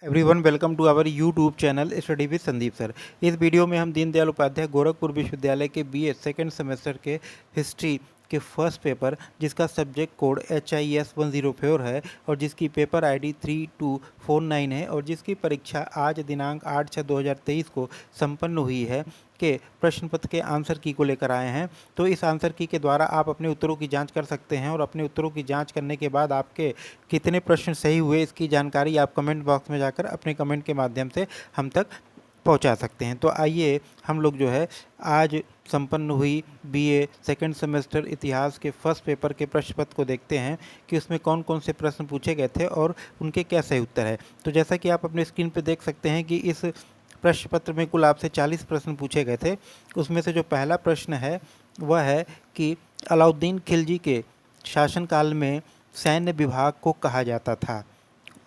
Everyone welcome to our YouTube channel study with Sandeep sir. इस video में हम दीनदयाल उपाध्याय गोरखपुर विश्वविद्यालय के बीए सेकेंड सेमेस्टर के हिस्ट्री के फर्स्ट पेपर जिसका सब्जेक्ट कोड HIS 104 है और जिसकी पेपर आईडी 3249 है और जिसकी परीक्षा आज दिनांक 8/6/2023 को संपन्न हुई है के प्रश्न पत्र के आंसर की को लेकर आए हैं। तो इस आंसर की के द्वारा आप अपने उत्तरों की जांच कर सकते हैं और अपने उत्तरों की जांच करने के बाद आपके कितने प्रश्न सही हुए इसकी जानकारी आप कमेंट बॉक्स में जाकर अपने कमेंट के माध्यम से हम तक पहुंचा सकते हैं। तो आइए हम लोग जो है आज संपन्न हुई बीए सेकंड सेमेस्टर इतिहास के फर्स्ट पेपर के प्रश्न पत्र को देखते हैं कि उसमें कौन कौन से प्रश्न पूछे गए थे और उनके क्या सही उत्तर है। तो जैसा कि आप अपने स्क्रीन पर देख सकते हैं कि इस प्रश्न पत्र में कुल आपसे 40 प्रश्न पूछे गए थे। उसमें से जो पहला प्रश्न है वह है कि अलाउद्दीन खिलजी के शासनकाल में सैन्य विभाग को कहा जाता था।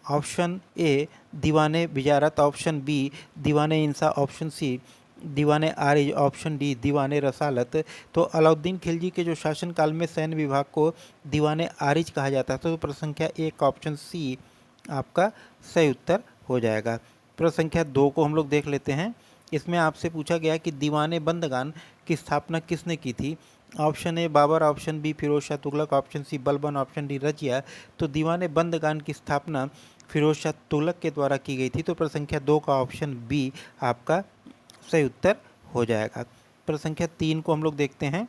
ऑप्शन ए दीवाने विजारत, ऑप्शन बी दीवाने इंसा, ऑप्शन सी दीवाने आरिज, ऑप्शन डी दीवाने रसालत। तो अलाउद्दीन खिलजी के जो शासनकाल में सैन्य विभाग को दीवाने आरिज कहा जाता था, तो प्रश्न संख्या एक ऑप्शन सी आपका सही उत्तर हो जाएगा। प्रश्न संख्या 2 को हम लोग देख लेते हैं। इसमें आपसे पूछा गया कि दीवाने बंदगान की स्थापना किसने की थी। Option A Babur, option B Firoz Shah Tughlaq, option C Balban, option D Razia. तो दीवाने बंदगान की स्थापना फिरोज शाह तुगलक के द्वारा की गई थी। तो प्रश्न संख्या 2 का ऑप्शन बी आपका सही उत्तर हो जाएगा। प्रश्न संख्या 3 को हम लोग देखते हैं।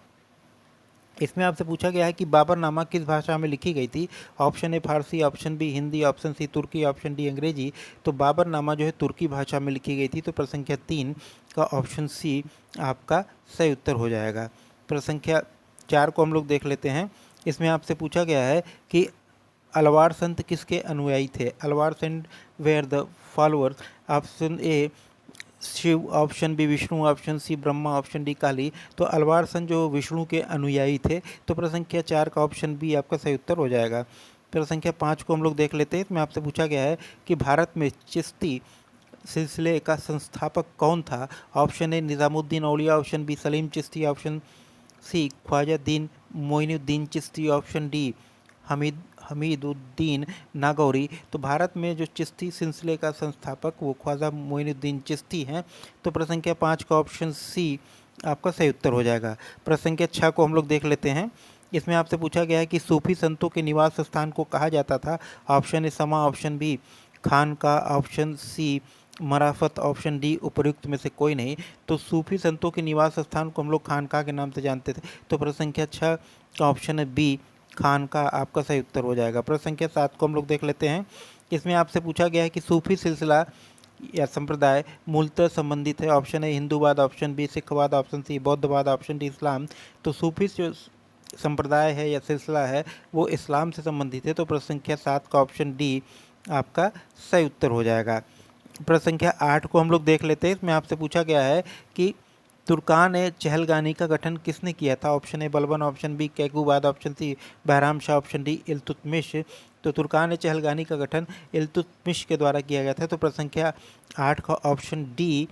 इसमें आपसे पूछा गया है कि बाबरनामा किस भाषा में लिखी गई थी। Option A Farsi, option B Hindi, option C Turki, option D Angrezi. तो बाबरनामा जो है तुर्की भाषा में लिखी गई थी। तो प्रश्न संख्या 3 का ऑप्शन सी आपका सही उत्तर हो जाएगा। प्रश्न संख्या 4 को हम लोग देख लेते हैं। इसमें आपसे पूछा गया है कि अलवार संत किसके अनुयायी थे। अलवार संत were the followers. Option A Shiva, option B Vishnu, option C Brahma, option D Kali. तो अलवार संत जो विष्णु के अनुयायी थे। तो प्रश्न संख्या 4 का ऑप्शन बी आपका सही उत्तर हो जाएगा। प्रश्न संख्या 5 को हम लोग देख लेते हैं। इसमें आपसे पूछा गया है कि भारत में चिश्ती सिलसिले का संस्थापक कौन था। Option A Nizamuddin Auliya, option B Salim Chishti, option C Khwaja Moinuddin Chishti, option D Hamiduddin Nagauri. तो भारत में जो चिश्ती सिलसिले का संस्थापक वो ख्वाजा मोइनुद्दीन चिश्ती हैं। तो प्रश्न संख्या 5 का ऑप्शन सी आपका सही उत्तर हो जाएगा। प्रश्न संख्या 6 को हम लोग देख लेते हैं। इसमें आपसे पूछा गया है कि सूफी संतों के निवास स्थान को कहा जाता था। ऑप्शन ए समा, ऑप्शन बी खानका, ऑप्शन सी मराफत, ऑप्शन डी उपर्युक्त में से कोई नहीं। तो सूफी संतों के निवास स्थान को हम लोग खानका के नाम से जानते थे। तो प्रश्न संख्या 6 का ऑप्शन है बी खानका आपका सही उत्तर हो जाएगा। प्रश्न संख्या 7 को हम लोग देख लेते हैं। इसमें आपसे पूछा गया है कि सूफी सिलसिला या संप्रदाय मूलतः संबंधित है। ऑप्शन ए हिंदूवाद, ऑप्शन बी सिखवाद, ऑप्शन सी बौद्धवाद, ऑप्शन डी इस्लाम। तो सूफी जो संप्रदाय है या सिलसिला है वो इस्लाम से संबंधित है। तो प्रश्न संख्या 7 का ऑप्शन डी आपका सही उत्तर हो जाएगा। प्रश्न संख्या 8 को हम लोग देख लेते हैं। इसमें आपसे पूछा गया है कि तुर्कान ए चहलगानी का गठन किसने किया था। Option A Balban, option B Kaiqubad, option C Bahram Shah, option D Iltutmish. तो तुर्कान ए चहलगानी का गठन इल्तुतमिश के द्वारा किया गया था। तो प्रश्न संख्या 8 का ऑप्शन डी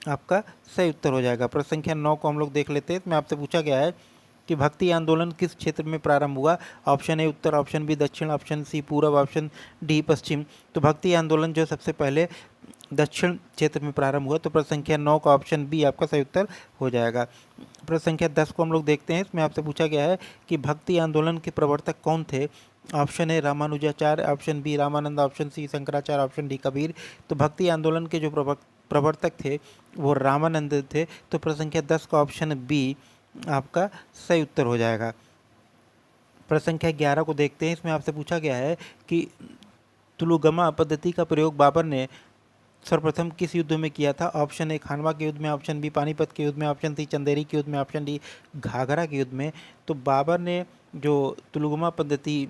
आपका सही उत्तर हो जाएगा। प्रश्न संख्या 9 को हम लोग देख लेते हैं। इसमें आपसे पूछा गया है कि भक्ति आंदोलन किस क्षेत्र में प्रारंभ हुआ। ऑप्शन ए उत्तर, ऑप्शन बी दक्षिण, ऑप्शन सी पूर्व, ऑप्शन डी पश्चिम। तो भक्ति आंदोलन जो सबसे पहले दक्षिण क्षेत्र में प्रारंभ हुआ। तो प्रश्न संख्या 9 का ऑप्शन बी आपका सही उत्तर हो जाएगा। प्रश्न संख्या 10 को हम लोग देखते हैं। इसमें आपसे पूछा गया है कि भक्ति आंदोलन के प्रवर्तक कौन थे। Option A Ramanujacharya, option B Ramanand, option C Shankaracharya, option D Kabir. तो भक्ति आंदोलन के जो प्रवर्तक थे वो रामानंद थे। तो प्रश्न संख्या 10 का ऑप्शन बी आपका सही उत्तर हो जाएगा। प्रश्न संख्या 11 को देखते हैं। इसमें आपसे पूछा गया है कि तुलुगमा पद्धति का प्रयोग बाबर ने सर्वप्रथम किस युद्ध में किया था। ऑप्शन ए खानवा के युद्ध में, ऑप्शन बी पानीपत के युद्ध में, ऑप्शन सी चंदेरी के युद्ध में, ऑप्शन डी घाघरा के युद्ध में। तो बाबर ने जो तुलुगमा पद्धति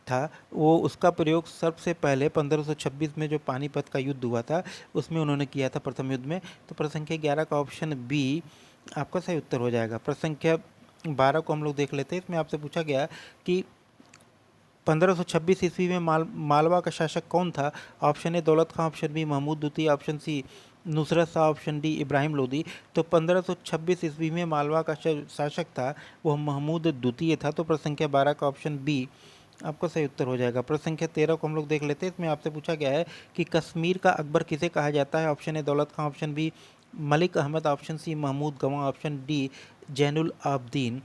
था वो उसका प्रयोग सबसे पहले 1526 में जो पानीपत का युद्ध हुआ था उसमें उन्होंने किया था प्रथम युद्ध में। तो प्रश्न संख्या 11 का ऑप्शन बी आपका सही उत्तर हो जाएगा। प्रश्न संख्या 12 को हम लोग देख लेते हैं। इसमें आपसे पूछा गया कि 1526 ईस्वी में मालवा का शासक कौन था। Option A Daulat Khan, option B Mahmud द्वितीय, option C Nusrat Shah, option D Ibrahim Lodi. तो 1526 ईस्वी में मालवा का शासक था वो महमूद द्वितीय था। तो प्रश्न संख्या 12 का ऑप्शन बी आपका सही उत्तर हो जाएगा। प्रश्न संख्या 13 को हम लोग देख लेते हैं। इसमें आपसे पूछा गया है कि कश्मीर का अकबर किसे कहा जाता है। Option A Daulat Khan, option B Malik Ahmad, option C Mahmud Gawan, option D Zainul Abedin.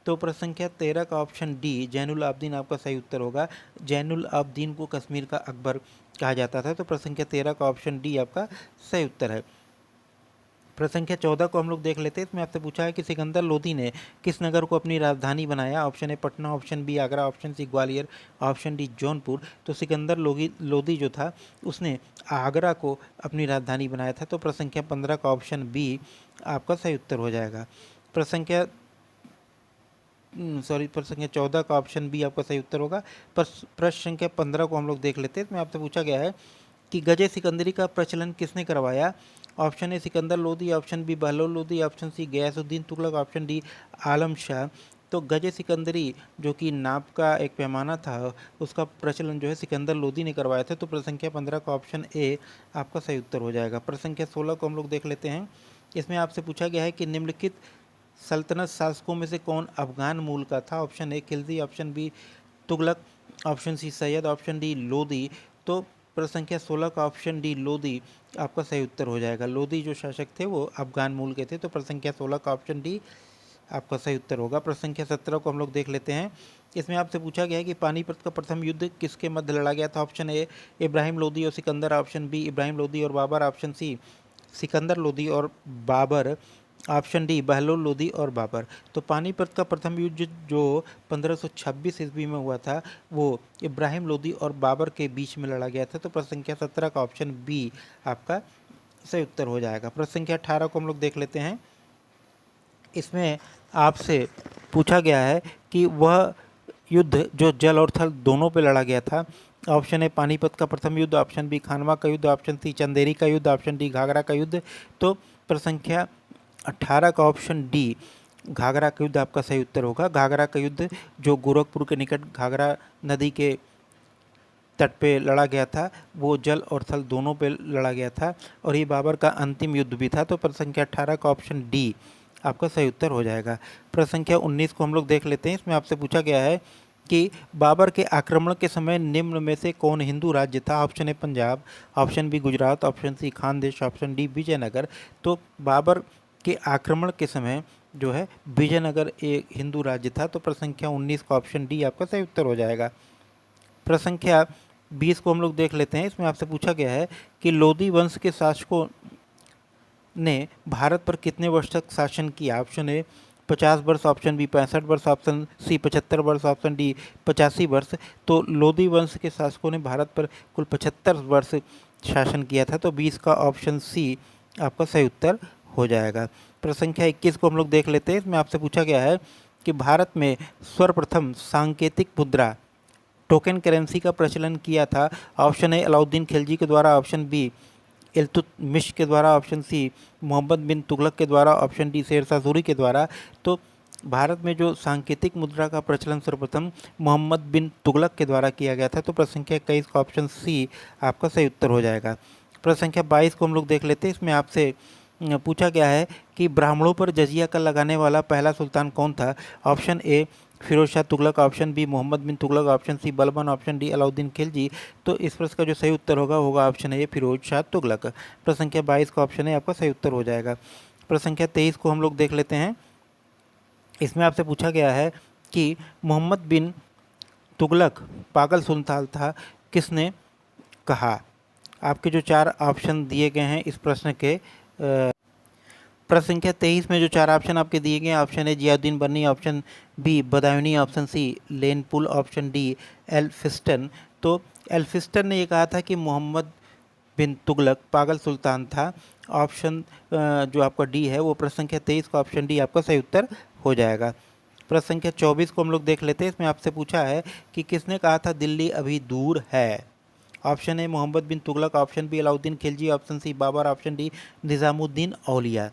तो प्रश्न संख्या 13 का ऑप्शन डी जैनुल आबदीन आपका सही उत्तर होगा। जैनुल आबदीन को कश्मीर का अकबर कहा जाता था। तो प्रश्न संख्या 13 का ऑप्शन डी आपका सही उत्तर है। प्रश्न संख्या 14 को हम लोग देख लेते हैं। इसमें आपसे पूछा है कि सिकंदर लोदी ने किस नगर को अपनी राजधानी बनाया। Option A Patna, option B Agra, option C Gwalior, option D Jaunpur. तो सिकंदर लोदी जो था उसने आगरा को अपनी राजधानी बनाया था। तो प्रश्न संख्या 15 का ऑप्शन बी आपका सही उत्तर हो जाएगा। प्रश्न संख्या प्रश्न संख्या 14 का ऑप्शन बी आपका सही उत्तर होगा। प्रश्न संख्या 15 को हम लोग देख लेते हैं। इसमें आपसे पूछा गया है कि गजे सिकंदरी का प्रचलन किसने करवाया। Option A Sikandar Lodi, option B Bahlol Lodi, option C Ghiyasuddin Tughlaq, option D Alam Shah. तो गजे सिकंदरी जो कि नाप का एक पैमाना था उसका प्रचलन जो है सिकंदर लोदी ने करवाया था। तो प्रश्न संख्या 15 का ऑप्शन ए आपका सही उत्तर हो जाएगा। प्रश्न संख्या 16 को हम लोग देख लेते हैं। इसमें आपसे पूछा गया है कि निम्नलिखित सल्तनत शासकों में से कौन अफगान मूल का था। Option A Khilji, option B Tughlaq, option C Sayyid, option D Lodi. तो प्रश्न संख्या 16 का ऑप्शन डी लोदी आपका सही उत्तर हो जाएगा। लोदी जो शासक थे वो अफगान मूल के थे। तो प्रश्न संख्या 16 का ऑप्शन डी आपका सही उत्तर होगा। प्रश्न संख्या 17 को हम लोग देख लेते हैं। इसमें आपसे पूछा गया है कि पानीपत का प्रथम युद्ध किसके मध्य लड़ा गया था। ऑप्शन ए इब्राहिम लोदी और सिकंदर, ऑप्शन बी इब्राहिम लोदी और बाबर, ऑप्शन सी सिकंदर लोदी और बाबर, ऑप्शन डी बहलोल लोदी और बाबर। तो पानीपत का प्रथम युद्ध जो 1526 ईस्वी में हुआ था वो इब्राहिम लोदी और बाबर के बीच में लड़ा गया था। तो प्रश्न संख्या 17 का ऑप्शन बी आपका सही उत्तर हो जाएगा। प्रश्न संख्या 18 को हम लोग देख लेते हैं। इसमें आपसे पूछा गया है कि वह युद्ध जो जल और थल दोनों पे लड़ा गया था। ऑप्शन ए पानीपत का प्रथम युद्ध, ऑप्शन बी खानवा का युद्ध, ऑप्शन सी चंदेरी का युद्ध, ऑप्शन डी घाघरा का युद्ध। तो प्रश्न संख्या 18 का ऑप्शन डी घाघरा का युद्ध आपका सही उत्तर होगा। घाघरा का युद्ध जो गोरखपुर के निकट घाघरा नदी के तट पे लड़ा गया था वो जल और थल दोनों पे लड़ा गया था और ये बाबर का अंतिम युद्ध भी था। तो प्रश्न संख्या 18 का ऑप्शन डी आपका सही उत्तर हो जाएगा। प्रश्न संख्या 19 को हम लोग देख लेते हैं। इसमें आपसे पूछा गया है कि बाबर के आक्रमण के समय निम्न में से कौन हिंदू राज्य था। Option A Punjab, option B Gujarat, option C Khandesh, option D Vijayanagara. तो बाबर के आक्रमण के समय जो है विजयनगर एक हिंदू राज्य था। तो प्रश्न संख्या 19 का ऑप्शन डी आपका सही उत्तर हो जाएगा। प्रश्न संख्या 20 को हम लोग देख लेते हैं। इसमें आपसे पूछा गया है कि लोदी वंश के शासकों ने भारत पर कितने वर्ष तक शासन किया। ऑप्शन ए 50 वर्ष, ऑप्शन बी 65 वर्ष, ऑप्शन सी 75 वर्ष, ऑप्शन डी 85 वर्ष। तो लोदी वंश के शासकों ने भारत पर कुल 75 वर्ष शासन किया था। तो 20 का ऑप्शन सी आपका सही उत्तर हो जाएगा। प्रश्न संख्या 21 को हम लोग देख लेते हैं। इसमें आपसे पूछा गया है कि भारत में सर्वप्रथम सांकेतिक मुद्रा टोकन करेंसी का प्रचलन किया था। ऑप्शन ए अलाउद्दीन खिलजी के द्वारा, ऑप्शन बी इल्तुतमिश के द्वारा, ऑप्शन सी मोहम्मद बिन तुगलक के द्वारा, ऑप्शन डी शेरशाह सूरी के द्वारा। तो भारत में जो सांकेतिक मुद्रा का प्रचलन सर्वप्रथम मोहम्मद बिन तुगलक के द्वारा किया गया था। तो प्रश्न संख्या 21 का ऑप्शन सी आपका सही उत्तर हो जाएगा। प्रश्न संख्या 22 को हम लोग देख लेते हैं। इसमें आपसे पूछा गया है कि ब्राह्मणों पर जजिया कर लगाने वाला पहला सुल्तान कौन था। Option A Firoz Shah Tughlaq, option B Mohammad bin Tughlaq, option C Balban, option D Alauddin Khilji. तो इस प्रश्न का जो सही उत्तर होगा ऑप्शन ए फिरोज शाह तुगलक। प्रश्न संख्या 22 का ऑप्शन ए आपका सही उत्तर हो जाएगा। प्रश्न संख्या 23 को हम लोग देख लेते हैं। इसमें आपसे पूछा गया है कि मोहम्मद बिन तुगलक पागल सुल्तान था, किसने कहा। आपके जो 4 ऑप्शन दिए गए हैं इस प्रश्न के प्रश्न संख्या 23 में जो 4 ऑप्शन आपके दिए गए हैं, option A Ziauddin Barani, option B Badauni, option C Lane-Poole, option D Elphinstone. तो एल्फिस्टन ने ये कहा था कि मोहम्मद बिन तुगलक पागल सुल्तान था। ऑप्शन जो आपका डी है वो प्रश्न संख्या 23 का ऑप्शन डी आपका सही उत्तर हो जाएगा। प्रश्न संख्या 24 को हम लोग देख लेते हैं। इसमें आपसे पूछा है कि किसने कहा था दिल्ली अभी दूर है। Option A Mohammad bin Tughlaq, option B Alauddin Khilji, option C Babur, option D Nizamuddin Auliya.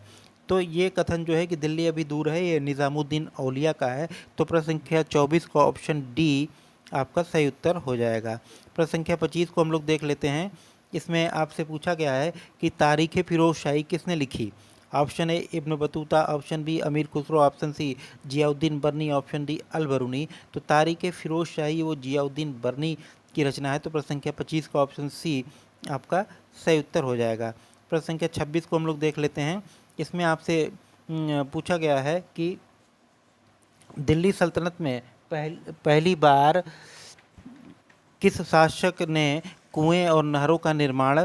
तो ये कथन जो है कि दिल्ली अभी दूर है ये निज़ामुद्दीन औलिया का है। तो प्रश्न संख्या 24 का ऑप्शन डी आपका सही उत्तर हो जाएगा। प्रश्न संख्या 25 को हम लोग देख लेते हैं। इसमें आपसे पूछा गया है कि तारीख़ फिरोज शाही किसने लिखी। Option A Ibn Battuta, option B Amir Khusro, option C Ziauddin Barani, option D Al Biruni. तो तारीख फिरोज शाही वो जियाउद्दीन बर्नी की रचना है। तो प्रश्न संख्या 25 का ऑप्शन सी आपका सही उत्तर हो जाएगा। प्रश्न संख्या 26 को हम लोग देख लेते हैं। इसमें आपसे पूछा गया है कि दिल्ली सल्तनत में पहली बार किस शासक ने कुएं और नहरों का निर्माण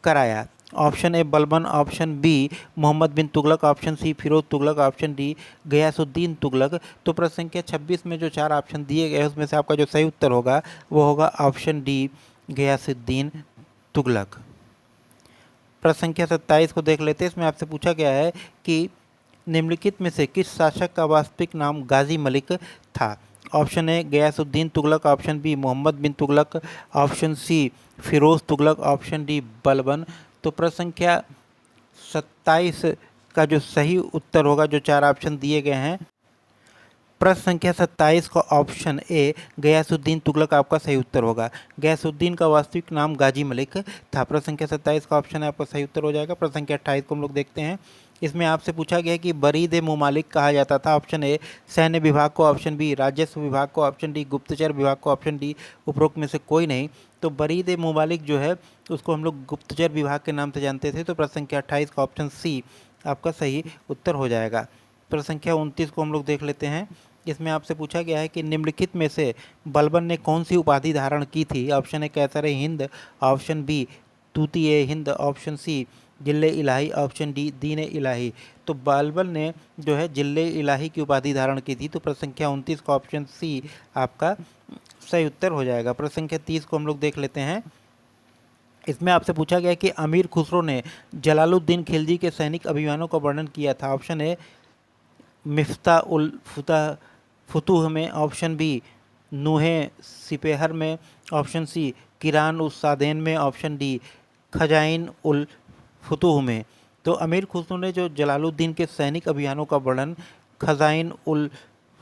कराया? Option A Balban, option B Mohammad bin Tughlaq, option C Firoz Tughlaq, option D Ghiyasuddin Tughlaq. तो प्रश्न संख्या 26 में जो 4 ऑप्शन दिए गए उसमें से आपका जो सही उत्तर होगा वो होगा ऑप्शन डी गयासुद्दीन तुगलक। प्रश्न संख्या 27 को देख लेते हैं। इसमें आपसे पूछा गया है कि निम्नलिखित में से किस शासक का वास्तविक नाम गाजी मलिक था? Option A Ghiyasuddin Tughlaq, option B Mohammad bin Tughlaq, option C Firoz Tughlaq, option D Balban. तो प्रश्न संख्या 27 का जो सही उत्तर होगा, जो 4 ऑप्शन दिए गए हैं, प्रश्न संख्या 27 का ऑप्शन ए गयासुद्दीन तुगलक आपका सही उत्तर होगा। गयासुद्दीन का वास्तविक नाम गाजी मलिक था। प्रश्न संख्या 27 का ऑप्शन है आपका सही उत्तर हो जाएगा। प्रश्न संख्या 28 को हम लोग देखते हैं। इसमें आपसे पूछा गया है कि बरीद ए मुमालिक कहा जाता था। ऑप्शन ए सैन्य विभाग को, ऑप्शन बी राजस्व विभाग को, ऑप्शन डी गुप्तचर विभाग को, ऑप्शन डी उपरोक्त में से कोई नहीं। तो बरीद ए मुमालिक जो है उसको हम लोग गुप्तचर विभाग के नाम से जानते थे। तो प्रश्न संख्या 28 का ऑप्शन सी आपका सही उत्तर हो जाएगा। प्रश्न संख्या 29 को हम लोग देख लेते हैं। इसमें आपसे पूछा गया है कि निम्नलिखित में से बलबन ने कौन सी उपाधि धारण की थी? ऑप्शन ए कैसर हिंद, ऑप्शन बी तूती ए हिंद, ऑप्शन सी जिले इलाही, ऑप्शन डी दीन इलाही। तो बलबन ने जो है जिले इलाही की उपाधि धारण की थी। तो प्रश्न संख्या 29 का ऑप्शन सी आपका सही उत्तर हो जाएगा। प्रश्न संख्या 30 को हम लोग देख लेते हैं। इसमें आपसे पूछा गया है कि अमीर खुसरो ने जलालुद्दीन खिलजी के सैनिक अभियानों का वर्णन किया था। ऑप्शन ए मिफ्ता उल फुतूह में, ऑप्शन बी नूहे सिपेहर में, ऑप्शन सी किरान उस सादेन में, ऑप्शन डी खजाइन उल फुतूह में। तो अमीर खुसरो ने जो जलालुद्दीन के सैनिक अभियानों का वर्णन खजाइन उल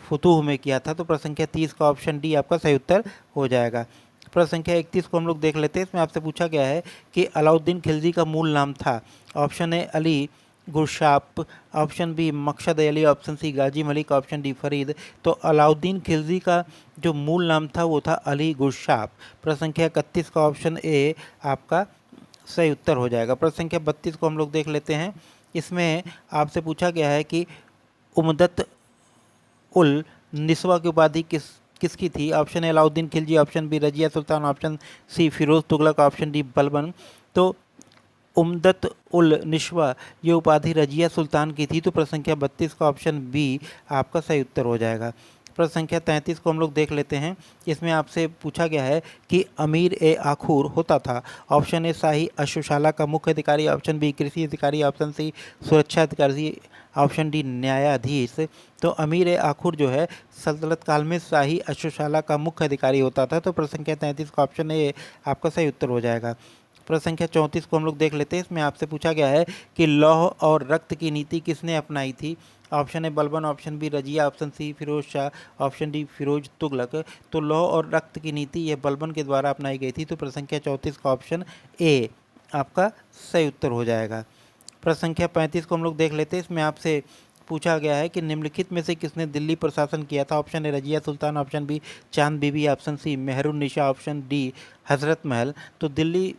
फुतूह में किया था। तो प्रश्न संख्या 30 का ऑप्शन डी आपका सही उत्तर हो जाएगा। प्रश्न संख्या 31 को हम लोग देख लेते हैं। इसमें आपसे पूछा गया है कि अलाउद्दीन खिलजी का मूल नाम था। Option A Ali Gurshasp, option B Maqsad Ali, option C Ghazi Malik, option D Farid. तो अलाउद्दीन खिलजी का जो मूल नाम था वो था अली गुरशाप। प्रश्न संख्या 31 का ऑप्शन ए आपका सही उत्तर हो जाएगा। प्रश्न संख्या 32 को हम लोग देख लेते हैं। इसमें आपसे पूछा गया है कि उमदत उल निस्वा की उपाधि किसकी थी? Option A Alauddin Khilji, option B Razia Sultan, option C Firoz Tughlaq, option D Balban. तो उमदत उल निस्वा ये उपाधि रजिया सुल्तान की थी। तो प्रश्न संख्या 32 का ऑप्शन बी आपका सही उत्तर हो जाएगा। प्रश्न संख्या 33 को हम लोग देख लेते हैं। इसमें आपसे पूछा गया है कि अमीर ए आखूर होता था। ऑप्शन ए शाही अश्वशाला का मुख्य अधिकारी, ऑप्शन बी कृषि अधिकारी, ऑप्शन सी सुरक्षा अधिकारी, ऑप्शन डी न्यायाधीश। तो अमीर ए आखुर जो है सल्तनत काल में शाही अश्वशाला का मुख्य अधिकारी होता था। तो प्रश्न संख्या 33 का ऑप्शन ए आपका सही उत्तर हो जाएगा। प्रश्न संख्या 34 को हम लोग देख लेते हैं। इसमें आपसे पूछा गया है कि लौह और रक्त की नीति किसने अपनाई थी? Option A Balban, option B Razia, option C Firoz Shah, option D Firoz Tughlaq. तो लौह और रक्त की नीति यह बलबन के द्वारा अपनाई गई थी। तो प्रश्न संख्या 34 का ऑप्शन ए आपका सही उत्तर हो जाएगा। प्रश्न संख्या 35 को हम लोग देख लेते हैं। इसमें आपसे पूछा गया है कि निम्नलिखित में से किसने दिल्ली पर शासन किया था? Option A Razia Sultan, option B Chand Bibi, option C Mehrunnisa, option D Hazrat Mahal. तो दिल्ली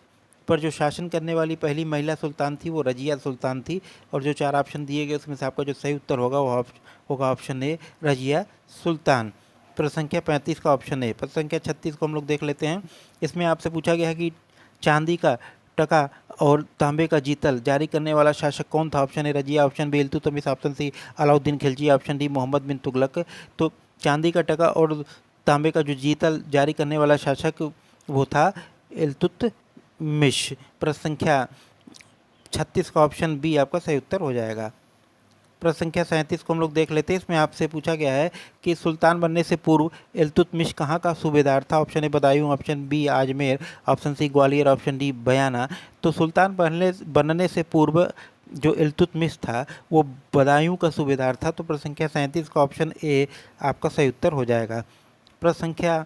पर जो शासन करने वाली पहली महिला सुल्तान थी वो रजिया सुल्तान थी। और जो 4 ऑप्शन दिए गए उसमें से आपका जो सही उत्तर होगा वो होगा ऑप्शन ए रजिया सुल्तान। प्रश्न संख्या 35 का ऑप्शन ए। प्रश्न संख्या 36 को हम लोग देख लेते हैं। इसमें आपसे पूछा गया है कि चांदी का टका और तांबे का जीतल जारी करने वाला शासक कौन था? Option A Razia, option B Iltutmish, option C Alauddin Khilji, option D Mohammad bin Tughlaq. तो चांदी का टका और तांबे का जो जीतल जारी करने वाला शासक वो था इल्तुतमिश। प्रश्न संख्या 36 का ऑप्शन बी आपका सही उत्तर हो जाएगा। प्रश्न संख्या 37 को हम लोग देख लेते हैं। इसमें आपसे पूछा गया है कि सुल्तान बनने से पूर्व इल्तुतमिश कहाँ का सूबेदार था? Option A Badaun, option B Ajmer, option C Gwalior, option D Bayana. तो सुल्तान बनने से पूर्व जो इल्तुतमिश था वो बदायूं का सूबेदार था। तो प्रश्न संख्या 37 का ऑप्शन ए आपका सही उत्तर हो जाएगा। प्रश्न संख्या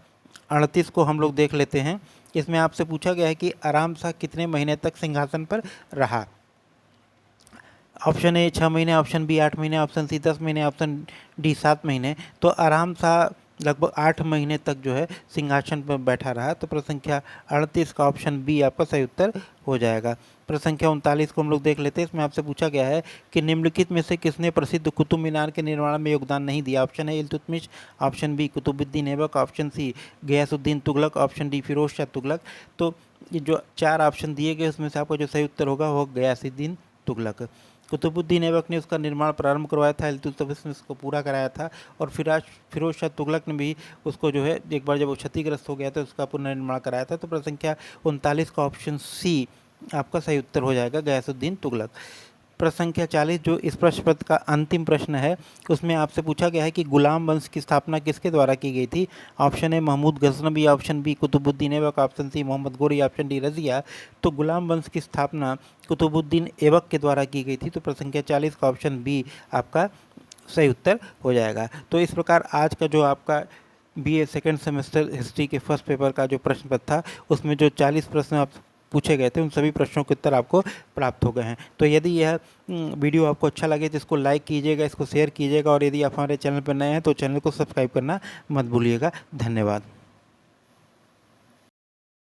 38 को हम लोग देख लेते हैं। इसमें आपसे पूछा गया है कि आराम शाह कितने महीने तक सिंहासन पर रहा? ऑप्शन ए 6 महीने, ऑप्शन बी 8 महीने, ऑप्शन सी 10 महीने, ऑप्शन डी 7 महीने। तो आराम सा लगभग 8 महीने तक जो है सिंहासन पर बैठा रहा। तो प्रश्न संख्या 38 का ऑप्शन बी आपका सही उत्तर हो जाएगा। प्रश्न संख्या 39 को हम लोग देख लेते हैं। इसमें आपसे पूछा गया है कि निम्नलिखित में से किसने प्रसिद्ध कुतुब मीनार के निर्माण में योगदान नहीं दिया। Option A Iltutmish, option B Qutubuddin Aibak, option C Ghiyasuddin Tughlaq, option D Firoz Shah Tughlaq. तो ये जो 4 ऑप्शन दिए गए उसमें से आपका जो सही उत्तर होगा वो गयासुद्दीन तुगलक। कुतुबुद्दीन ऐबक ने उसका निर्माण प्रारंभ करवाया था, इल्तुतमिश ने उसको पूरा कराया था, और फिरोज शाह तुगलक ने भी उसको जो है एक बार जब वो क्षतिग्रस्त हो गया था उसका पुनर्निर्माण कराया था। तो प्रश्न संख्या 39 का ऑप्शन सी आपका सही उत्तर हो जाएगा, गयासुद्दीन तुगलक। प्रश्न संख्या 40 जो इस प्रश्न पत्र का अंतिम प्रश्न है उसमें आपसे पूछा गया है कि गुलाम वंश की स्थापना किसके द्वारा की गई थी। Option A Mahmud Ghaznavi, option B Qutubuddin Aibak, option C Mohammad Ghori, option D Razia. तो गुलाम वंश की स्थापना कुतुबुद्दीन ऐबक के द्वारा की गई थी। तो प्रश्न संख्या 40 का ऑप्शन बी आपका सही उत्तर हो जाएगा। तो इस प्रकार आज का जो आपका बीए सेकेंड सेमेस्टर हिस्ट्री के फर्स्ट पेपर का जो प्रश्न पत्र था उसमें जो 40 प्रश्न आप पूछे गए थे उन सभी प्रश्नों के उत्तर आपको प्राप्त हो गए हैं। तो यदि यह वीडियो आपको अच्छा लगे तो इसको लाइक कीजिएगा, इसको शेयर कीजिएगा, और यदि आप हमारे चैनल पर नए हैं तो चैनल को सब्सक्राइब करना मत भूलिएगा। धन्यवाद।